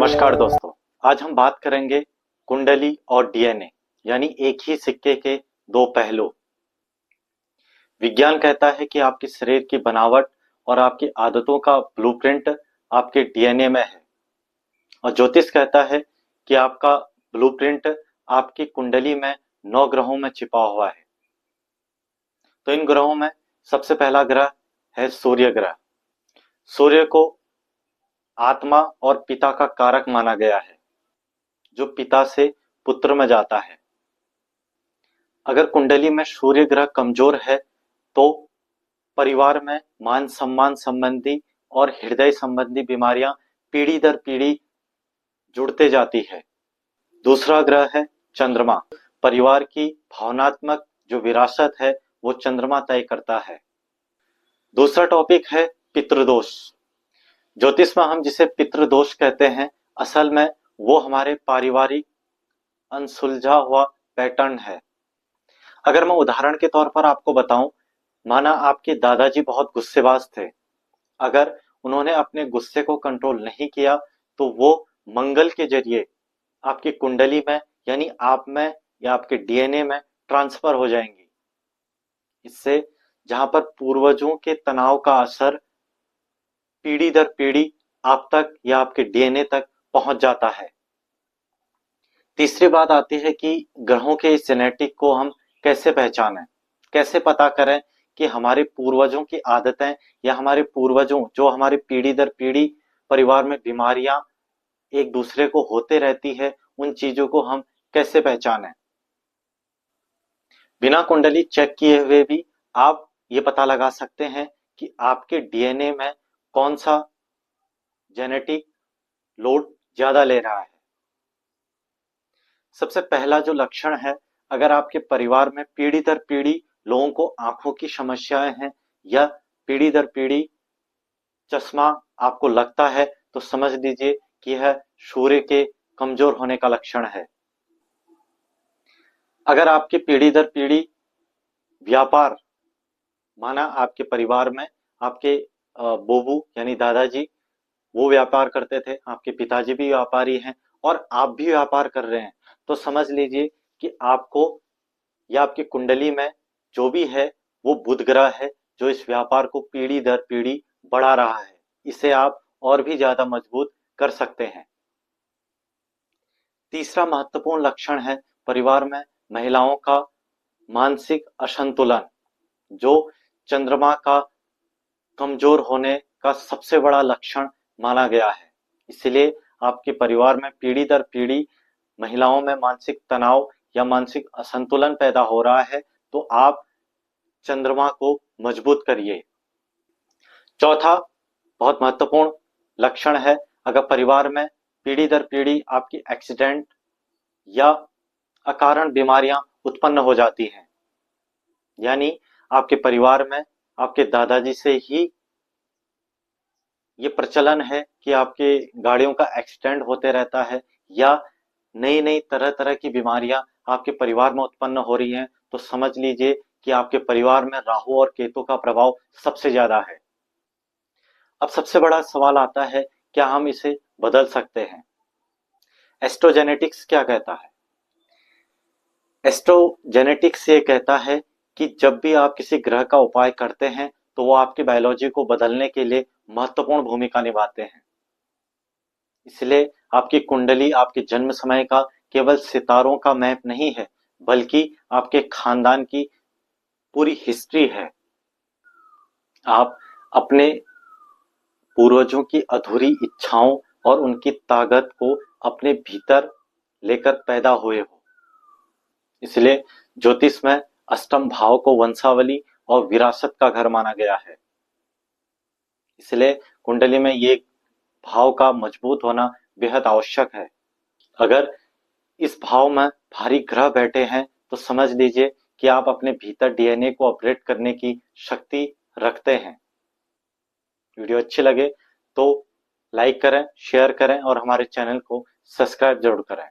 नमस्कार दोस्तों। आज हम बात करेंगे कुंडली और डीएनए यानी एक ही सिक्के के दो पहलू। विज्ञान कहता है कि आपके शरीर की बनावट और आपकी आदतों का ब्लूप्रिंट आपके डीएनए में है, और ज्योतिष कहता है कि आपका ब्लूप्रिंट आपकी कुंडली में 9 ग्रहों में छिपा हुआ है। तो इन ग्रहों में सबसे पहला ग्रह है सूर्य ग्रह। सूर्य को आत्मा और पिता का कारक माना गया है, जो पिता से पुत्र में जाता है। अगर कुंडली में सूर्य ग्रह कमजोर है तो परिवार में मान सम्मान संबंधी और हृदय संबंधी बीमारियां पीढ़ी दर पीढ़ी जुड़ते जाती है। दूसरा ग्रह है चंद्रमा। परिवार की भावनात्मक जो विरासत है वो चंद्रमा तय करता है। दूसरा टॉपिक है पितृदोष। ज्योतिष में हम जिसे पितृदोष कहते हैं, असल में वो हमारे पारिवारिक अनसुलझा हुआ पैटर्न है। अगर मैं उदाहरण के तौर पर आपको बताऊं, माना आपके दादाजी बहुत गुस्सेबाज थे। अगर उन्होंने अपने गुस्से को कंट्रोल नहीं किया तो वो मंगल के जरिए आपकी कुंडली में यानी आप में या आपके डीएनए में ट्रांसफर हो जाएंगी। इससे जहां पर पूर्वजों के तनाव का असर पीढ़ी दर पीढ़ी आप तक या आपके डीएनए तक पहुंच जाता है। तीसरी बात आती है कि ग्रहों के इस जेनेटिक को हम कैसे पहचानें, कैसे पता करें कि हमारे पूर्वजों की आदतें या हमारे पूर्वजों जो हमारे पीढ़ी दर पीढ़ी परिवार में बीमारियां एक दूसरे को होते रहती है, उन चीजों को हम कैसे पहचानें। बिना कुंडली चेक किए हुए भी आप ये पता लगा सकते हैं कि आपके डीएनए में कौन सा जेनेटिक लोड ज्यादा ले रहा है। सबसे पहला जो लक्षण है, अगर आपके परिवार में पीढ़ी दर पीढ़ी लोगों को आंखों की समस्याएं हैं या पीढ़ी दर पीढ़ी चश्मा आपको लगता है, तो समझ लीजिए कि यह सूर्य के कमजोर होने का लक्षण है। अगर आपके पीढ़ी दर पीढ़ी व्यापार, माना आपके परिवार में आपके बोबू यानी दादाजी वो व्यापार करते थे, आपके पिताजी भी व्यापारी हैं और आप भी व्यापार कर रहे हैं, तो समझ लीजिए कि आपको या आपकी कुंडली में जो भी है वो बुध ग्रह है, जो इस व्यापार को पीढ़ी दर पीढ़ी बढ़ा रहा है। इसे आप और भी ज्यादा मजबूत कर सकते हैं। तीसरा महत्वपूर्ण लक्षण है परिवार में महिलाओं का मानसिक असंतुलन, जो चंद्रमा का कमजोर होने का सबसे बड़ा लक्षण माना गया है। इसलिए आपके परिवार में पीढ़ी दर पीढ़ी महिलाओं में मानसिक तनाव या मानसिक असंतुलन पैदा हो रहा है, तो आप चंद्रमा को मजबूत करिए। चौथा बहुत महत्वपूर्ण लक्षण है, अगर परिवार में पीढ़ी दर पीढ़ी आपकी एक्सीडेंट या अकारण बीमारियां उत्पन्न हो जाती हैं, यानी आपके परिवार में आपके दादाजी से ही ये प्रचलन है कि आपके गाड़ियों का एक्सीडेंट होते रहता है या नई नई तरह तरह की बीमारियां आपके परिवार में उत्पन्न हो रही हैं, तो समझ लीजिए कि आपके परिवार में राहु और केतु का प्रभाव सबसे ज्यादा है। अब सबसे बड़ा सवाल आता है, क्या हम इसे बदल सकते हैं? एस्ट्रोजेनेटिक्स क्या कहता है? एस्ट्रोजेनेटिक्स ये कहता है कि जब भी आप किसी ग्रह का उपाय करते हैं तो वो आपकी बायोलॉजी को बदलने के लिए महत्वपूर्ण भूमिका निभाते हैं। इसलिए आपकी कुंडली आपके जन्म समय का केवल सितारों का मैप नहीं है, बल्कि आपके खानदान की पूरी हिस्ट्री है। आप अपने पूर्वजों की अधूरी इच्छाओं और उनकी ताकत को अपने भीतर लेकर पैदा हुए हो। इसलिए ज्योतिष में अष्टम भाव को वंशावली और विरासत का घर माना गया है। इसलिए कुंडली में ये भाव का मजबूत होना बेहद आवश्यक है। अगर इस भाव में भारी ग्रह बैठे हैं तो समझ लीजिए कि आप अपने भीतर डीएनए को अपग्रेड करने की शक्ति रखते हैं। वीडियो अच्छी लगे तो लाइक करें, शेयर करें और हमारे चैनल को सब्सक्राइब जरूर करें।